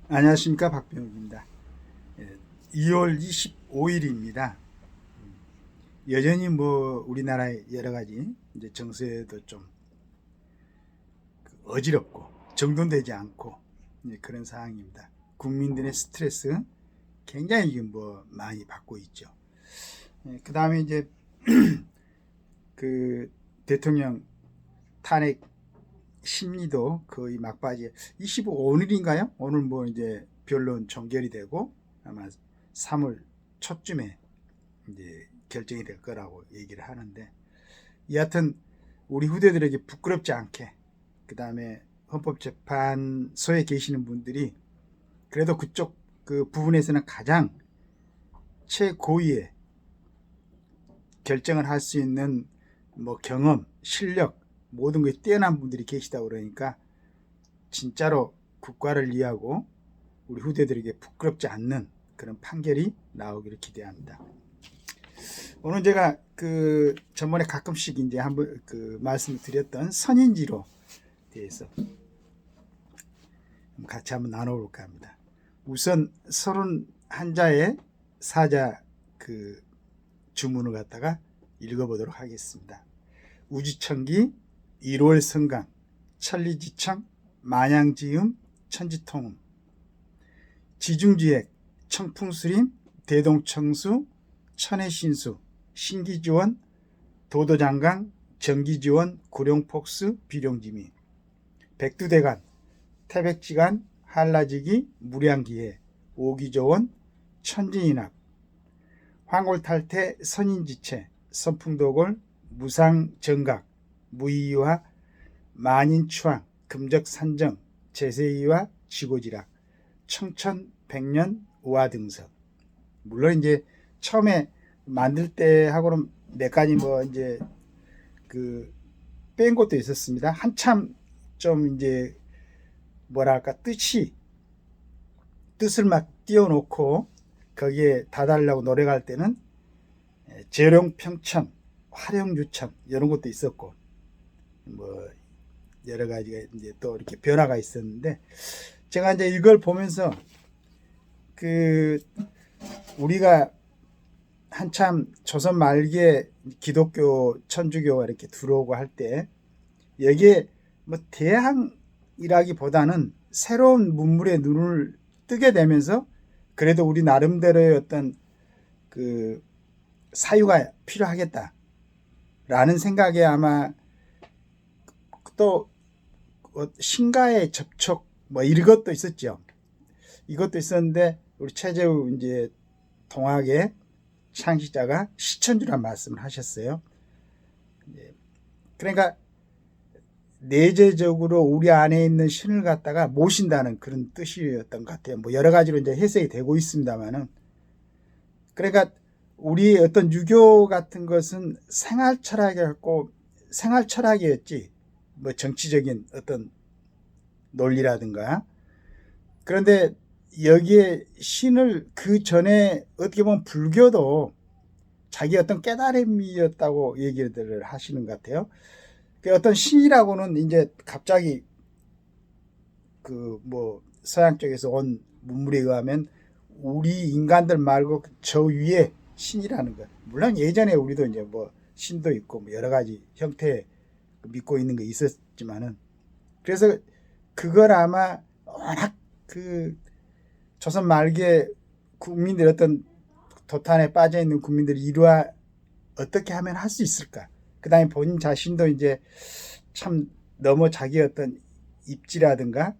안녕하십니까, 박병욱입니다. 2월 25일입니다. 여전히 뭐 우리나라의 여러 가지 이제 정세도 좀 어지럽고 정돈되지 않고 그런 상황입니다. 국민들의 스트레스 굉장히 뭐 많이 받고 있죠. 그 다음에 이제 그 대통령 탄핵 심리도 거의 막바지에 25일인가요? 오늘 뭐 이제 변론 종결이 되고 아마 3월 초쯤에 이제 결정이 될 거라고 얘기를 하는데, 여하튼 우리 후대들에게 부끄럽지 않게, 그 다음에 헌법재판소에 계시는 분들이 그래도 그쪽 그 부분에서는 가장 최고위의 결정을 할 수 있는 뭐 경험, 실력, 모든 것이 뛰어난 분들이 계시다 그러니까 진짜로 국가를 위하고 우리 후대들에게 부끄럽지 않는 그런 판결이 나오기를 기대합니다. 오늘 제가 그 전번에 가끔씩 이제 한번 그 말씀을 드렸던 선인지로 대해서 같이 한번 나눠볼까 합니다. 우선 31자의 사자 그 주문을 갖다가 읽어보도록 하겠습니다. 우주천기, 일월성강, 천리지청, 만양지음, 천지통음, 지중지액, 청풍수림, 대동청수, 천해신수, 신기지원, 도도장강, 정기지원, 구룡폭스, 비룡지미, 백두대간, 태백지간, 한라지기, 무량기해, 오기조원, 천진인합, 황골탈태, 선인지체, 선풍도골, 무상정각, 무의와 만인추황, 금적산정, 제세이와 지고지락, 청천백년, 우화등석. 물론 이제 처음에 만들 때 하고는 몇 가지 뭐 이제 그 뺀 것도 있었습니다. 한참 좀 이제 뭐랄까 뜻을 막 띄워놓고 거기에 다달라고 노래할 때는 재룡평천, 화룡유천 이런 것도 있었고 뭐 여러 가지가 이제 또 이렇게 변화가 있었는데, 제가 이제 이걸 보면서 그 우리가 한참 조선 말기에 기독교, 천주교가 이렇게 들어오고 할 때 여기에 뭐 대항이라기보다는 새로운 문물에 눈을 뜨게 되면서 그래도 우리 나름대로의 어떤 그 사유가 필요하겠다라는 생각에 아마 또 신가의 접촉 뭐 이것도 있었죠. 이것도 있었는데 우리 최재우 이제 동학의 창시자가 시천주란 말씀을 하셨어요. 그러니까 내재적으로 우리 안에 있는 신을 갖다가 모신다는 그런 뜻이었던 것 같아요. 뭐 여러 가지로 이제 해석이 되고 있습니다만은, 그러니까 우리 어떤 유교 같은 것은 생활 철학이었고 생활 철학이었지 뭐 정치적인 어떤 논리라든가. 그런데 여기에 신을 그 전에 어떻게 보면 불교도 자기 어떤 깨달음이었다고 얘기를 하시는 것 같아요. 그 어떤 신이라고는 이제 갑자기 그 뭐 서양 쪽에서 온 문물에 의하면 우리 인간들 말고 저 위에 신이라는 것. 물론 예전에 우리도 이제 뭐 신도 있고 뭐 여러 가지 형태 믿고 있는 게 있었지만은, 그래서 그걸 아마 워낙 그 조선 말기에 국민들 어떤 도탄에 빠져 있는 국민들이 이루어 어떻게 하면 할 수 있을까? 그 다음에 본인 자신도 이제 참 너무 자기 어떤 입지라든가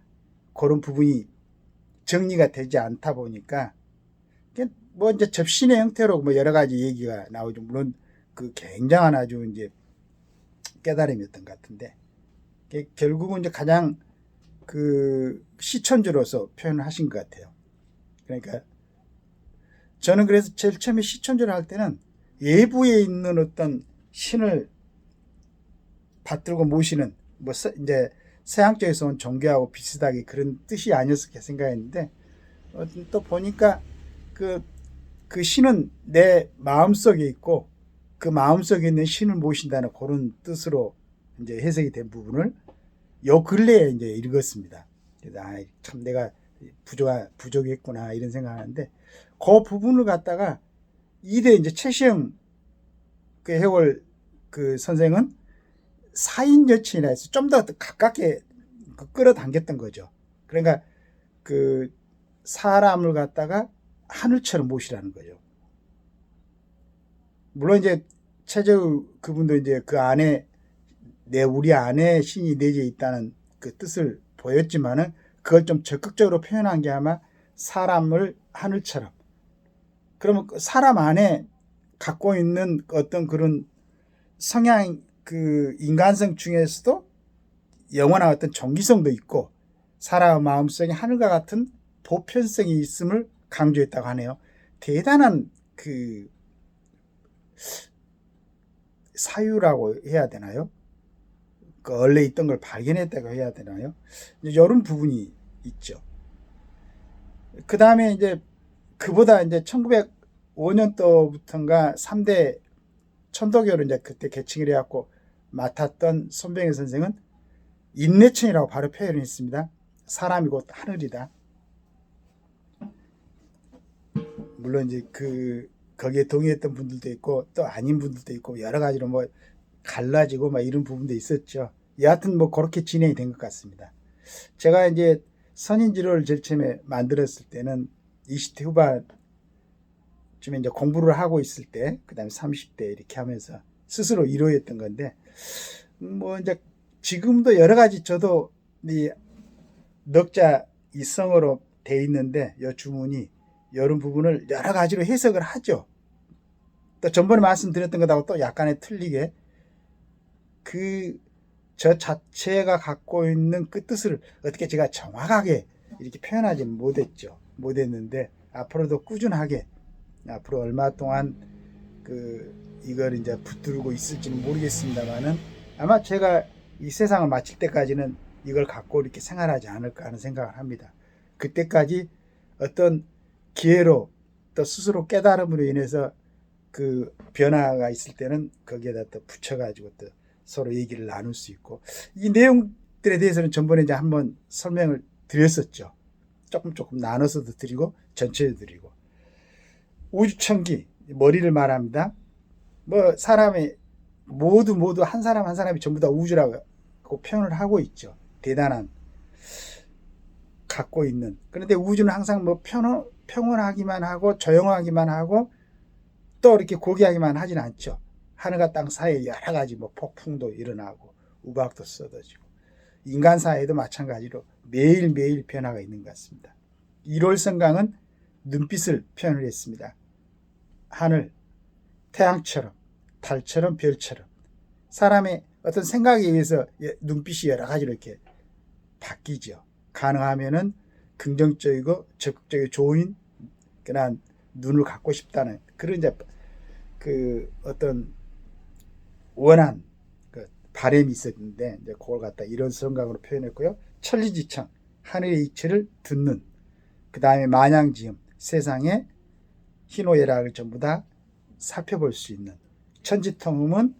그런 부분이 정리가 되지 않다 보니까 뭐 이제 접신의 형태로 뭐 여러 가지 얘기가 나오죠. 물론 그 굉장한 아주 이제 깨달음이었던 것 같은데, 결국은 이제 가장 그 시천주로서 표현을 하신 것 같아요. 그러니까 저는 그래서 제일 처음에 시천주를 할 때는 외부에 있는 어떤 신을 받들고 모시는 뭐 이제 서양 쪽에서 온 종교하고 비슷하게 그런 뜻이 아니었을까 생각했는데, 또 보니까 그 신은 내 마음속에 있고 그 마음속에 있는 신을 모신다는 그런 뜻으로 이제 해석이 된 부분을 요 근래에 이제 읽었습니다. 그래서 참 내가 부족했구나 이런 생각하는데 그 부분을 갖다가 이대 이제 최시영 그 해월 그 선생은 사인 여친이라 해서 좀 더 가깝게 끌어당겼던 거죠. 그러니까 그 사람을 갖다가 하늘처럼 모시라는 거죠. 물론 이제 최재우 그분도 이제 그 안에 우리 안에 신이 내재 있다는 그 뜻을 보였지만은 그걸 좀 적극적으로 표현한 게 아마 사람을 하늘처럼. 그러면 사람 안에 갖고 있는 어떤 그런 성향, 그 인간성 중에서도 영원한 어떤 정기성도 있고 사람의 마음속에 하늘과 같은 보편성이 있음을 강조했다고 하네요. 대단한 그 사유라고 해야 되나요? 그 원래 있던 걸 발견했다고 해야 되나요? 이런 부분이 있죠. 그 다음에 이제 그보다 이제 1905년도부터인가 3대 천도교를 이제 그때 개칭을 해갖고 맡았던 손병희 선생은 인내천이라고 바로 표현을 했습니다. 사람이 곧 하늘이다. 물론 이제 거기에 동의했던 분들도 있고 또 아닌 분들도 있고 여러 가지로 뭐 갈라지고 막 이런 부분도 있었죠. 여하튼 뭐 그렇게 진행이 된 것 같습니다. 제가 이제 선인지로를 제일 처음에 만들었을 때는 20대 후반쯤에 이제 공부를 하고 있을 때, 그 다음에 30대 이렇게 하면서 스스로 이루어졌던 건데, 뭐 이제 지금도 여러 가지 저도 이 넉자 이성으로 돼 있는데, 이 주문이 이런 부분을 여러 가지로 해석을 하죠. 또 전번에 말씀드렸던 것하고 또 약간의 틀리게 저 자체가 갖고 있는 그 뜻을 어떻게 제가 정확하게 이렇게 표현하지 못했는데 앞으로도 꾸준하게 앞으로 얼마 동안 이걸 이제 붙들고 있을지는 모르겠습니다만은 아마 제가 이 세상을 마칠 때까지는 이걸 갖고 이렇게 생활하지 않을까 하는 생각을 합니다. 그때까지 어떤 기회로 또 스스로 깨달음으로 인해서 그 변화가 있을 때는 거기에다 또 붙여가지고 또 서로 얘기를 나눌 수 있고, 이 내용들에 대해서는 전번에 이제 한번 설명을 드렸었죠. 조금 나눠서도 드리고 전체로 드리고. 우주천기, 머리를 말합니다. 뭐 사람이 모두 한 사람이 전부 다 우주라고 표현을 하고 있죠. 대단한 갖고 있는. 그런데 우주는 항상 뭐 평온하기만 하고 조용하기만 하고 또 이렇게 고귀하기만 하진 않죠. 하늘과 땅 사이에 여러 가지 뭐 폭풍도 일어나고 우박도 쏟아지고 인간 사회도 마찬가지로 매일매일 변화가 있는 것 같습니다. 1월 성강은 눈빛을 표현을 했습니다. 하늘, 태양처럼, 달처럼, 별처럼 사람의 어떤 생각에 의해서 눈빛이 여러 가지로 이렇게 바뀌죠. 가능하면은 긍정적이고 적극적이고 좋은 그런 눈을 갖고 싶다는 그런 이제 어떤 원한 바람이 있었는데 이제 그걸 갖다 이런 성강으로 표현했고요. 천리지청, 하늘의 이치를 듣는, 그 다음에 만양지음, 세상의 희노애락을 전부 다 살펴볼 수 있는, 천지통음은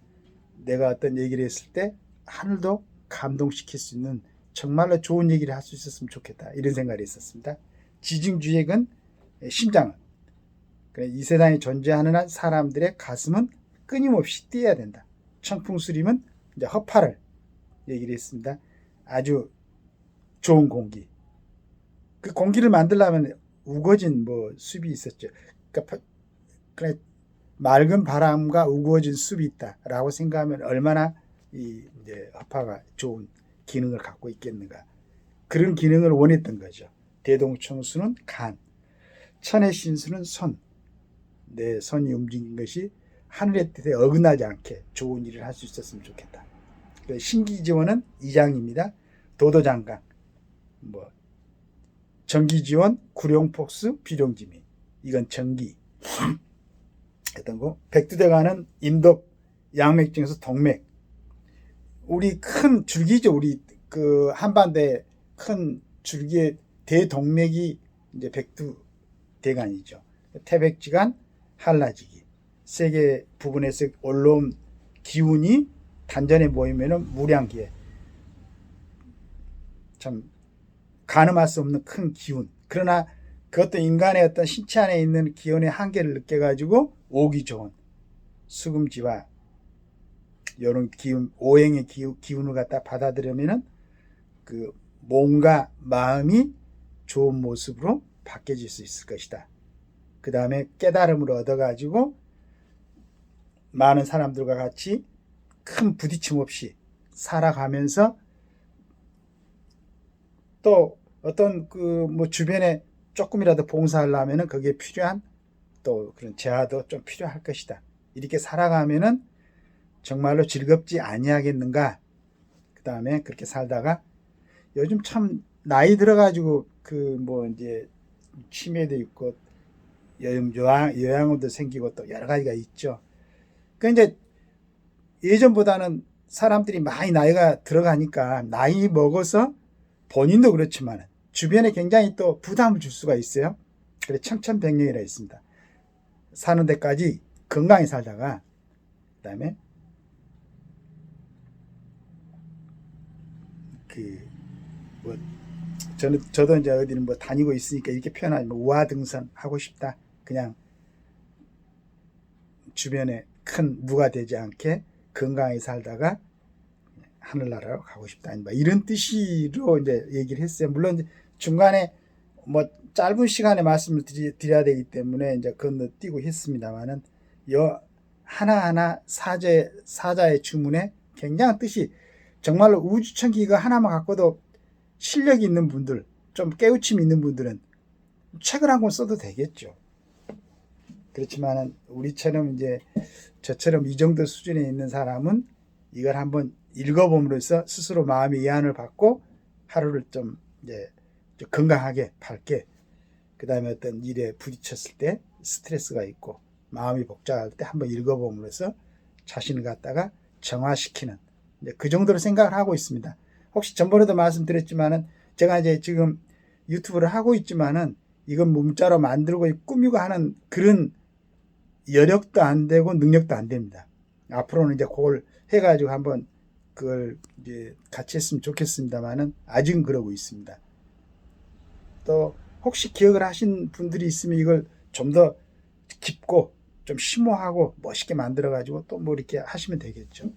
내가 어떤 얘기를 했을 때 하늘도 감동시킬 수 있는 정말로 좋은 얘기를 할 수 있었으면 좋겠다 이런 생각이 있었습니다. 지중주액은 심장은 이 세상에 존재하는 한 사람들의 가슴은 끊임없이 뛰어야 된다. 청풍수림은 이제 허파를 얘기를 했습니다. 아주 좋은 공기. 그 공기를 만들려면 우거진 뭐 숲이 있었죠. 그러니까 맑은 바람과 우거진 숲이 있다라고 생각하면 얼마나 이제 허파가 좋은 기능을 갖고 있겠는가. 그런 기능을 원했던 거죠. 대동청수는 간, 천의 신수는 손. 내 손이 움직인 것이 하늘의 뜻에 어긋나지 않게 좋은 일을 할 수 있었으면 좋겠다. 신기지원은 이장입니다. 도도장강, 뭐 정기지원, 구룡폭수, 비룡지미. 이건 정기. 했던 거. 백두대간은 임독, 양맥 중에서 동맥. 우리 큰 줄기죠. 우리 그 한반도의 큰 줄기의 대동맥이 이제 백두대간이죠. 태백지간, 한라지기. 세 개 부분에서 올라온 기운이 단전에 모이면은 무량기에 참 가늠할 수 없는 큰 기운. 그러나 그것도 인간의 어떤 신체 안에 있는 기운의 한계를 느껴가지고 오기 좋은 수금지와 이런 기운, 오행의 기운을 갖다 받아들이면은 그 몸과 마음이 좋은 모습으로 바뀌어질 수 있을 것이다. 그 다음에 깨달음을 얻어가지고 많은 사람들과 같이 큰 부딪힘 없이 살아가면서 또 어떤 그 뭐 주변에 조금이라도 봉사하려면은 거기에 필요한 또 그런 재화도 좀 필요할 것이다. 이렇게 살아가면은 정말로 즐겁지 아니하겠는가. 그 다음에 그렇게 살다가 요즘 참 나이 들어가지고 그 뭐 이제 치매도 있고 요양원도 생기고 또 여러 가지가 있죠. 그 이제 예전보다는 사람들이 많이 나이가 들어가니까 나이 먹어서 본인도 그렇지만 주변에 굉장히 또 부담을 줄 수가 있어요. 그래 청천벽력이라 있습니다. 사는 데까지 건강히 살다가 그다음에 뭐 저도 이제 어디는 뭐 다니고 있으니까 이렇게 표현하지 뭐 우아등선 하고 싶다. 그냥 주변에 큰 무가 되지 않게 건강히 살다가 하늘나라로 가고 싶다. 이런 뜻으로 이제 얘기를 했어요. 물론 중간에 뭐 짧은 시간에 말씀을 드려야 되기 때문에 이제 건너뛰고 했습니다만은 요 하나하나 사자의 주문에 굉장한 뜻이 정말로 우주천기가 하나만 갖고도 실력이 있는 분들, 좀 깨우침이 있는 분들은 책을 한 권 써도 되겠죠. 그렇지만은 우리처럼 이제 저처럼 이 정도 수준에 있는 사람은 이걸 한번 읽어봄으로써 스스로 마음의 위안을 받고 하루를 좀 이제 좀 건강하게 밝게 그 다음에 어떤 일에 부딪혔을 때 스트레스가 있고 마음이 복잡할 때 한번 읽어봄으로써 자신을 갖다가 정화시키는 그 정도로 생각을 하고 있습니다. 혹시 전번에도 말씀드렸지만은 제가 이제 지금 유튜브를 하고 있지만은 이건 문자로 만들고 꾸미고 하는 그런 여력도 안 되고 능력도 안 됩니다. 앞으로는 이제 그걸 해가지고 한번 그걸 이제 같이 했으면 좋겠습니다만은 아직은 그러고 있습니다. 또 혹시 기억을 하신 분들이 있으면 이걸 좀 더 깊고 좀 심오하고 멋있게 만들어 가지고 또 뭐 이렇게 하시면 되겠죠.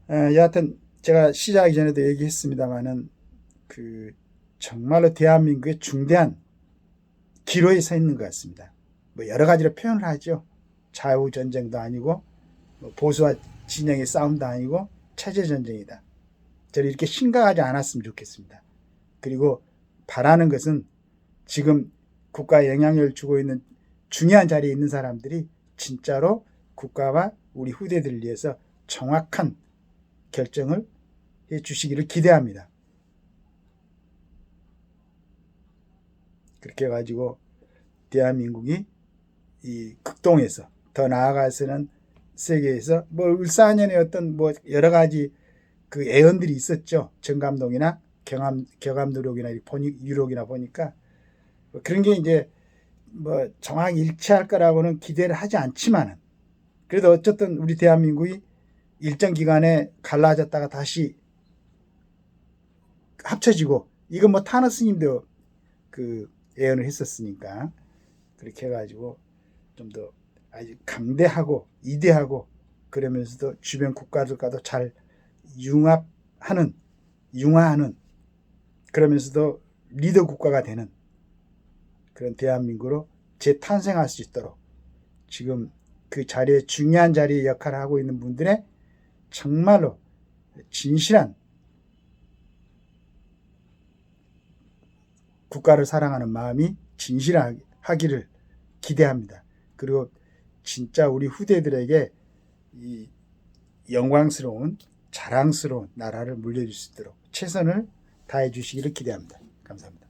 여하튼 제가 시작하기 전에도 얘기했습니다만은 그 정말로 대한민국의 중대한 기로에 서 있는 것 같습니다. 뭐 여러 가지로 표현을 하죠. 좌우 전쟁도 아니고 뭐 보수와 진영의 싸움도 아니고 체제 전쟁이다. 저는 이렇게 심각하지 않았으면 좋겠습니다. 그리고 바라는 것은 지금 국가에 영향력을 주고 있는 중요한 자리에 있는 사람들이 진짜로 국가와 우리 후대들을 위해서 정확한 결정을 해 주시기를 기대합니다. 그렇게 해가지고 대한민국이 이 극동에서 더 나아가서는 세계에서 뭐 을사년의 어떤 뭐 여러 가지 그 애언들이 있었죠. 정감동이나 경암누록이나 유록이나 보니까 그런 게 이제 뭐 정확히 일치할 거라고는 기대를 하지 않지만은 그래도 어쨌든 우리 대한민국이 일정 기간에 갈라졌다가 다시 합쳐지고 이건 뭐 타너 스님도 그 예언을 했었으니까 그렇게 해가지고 좀 더 아주 강대하고 이대하고 그러면서도 주변 국가들과도 잘 융화하는 그러면서도 리더 국가가 되는 그런 대한민국으로 재탄생할 수 있도록 지금 그 자리에 중요한 자리에 역할을 하고 있는 분들의 정말로 진실한 국가를 사랑하는 마음이 진실하기를 기대합니다. 그리고 진짜 우리 후대들에게 이 영광스러운 자랑스러운 나라를 물려줄 수 있도록 최선을 다해 주시기를 기대합니다. 감사합니다.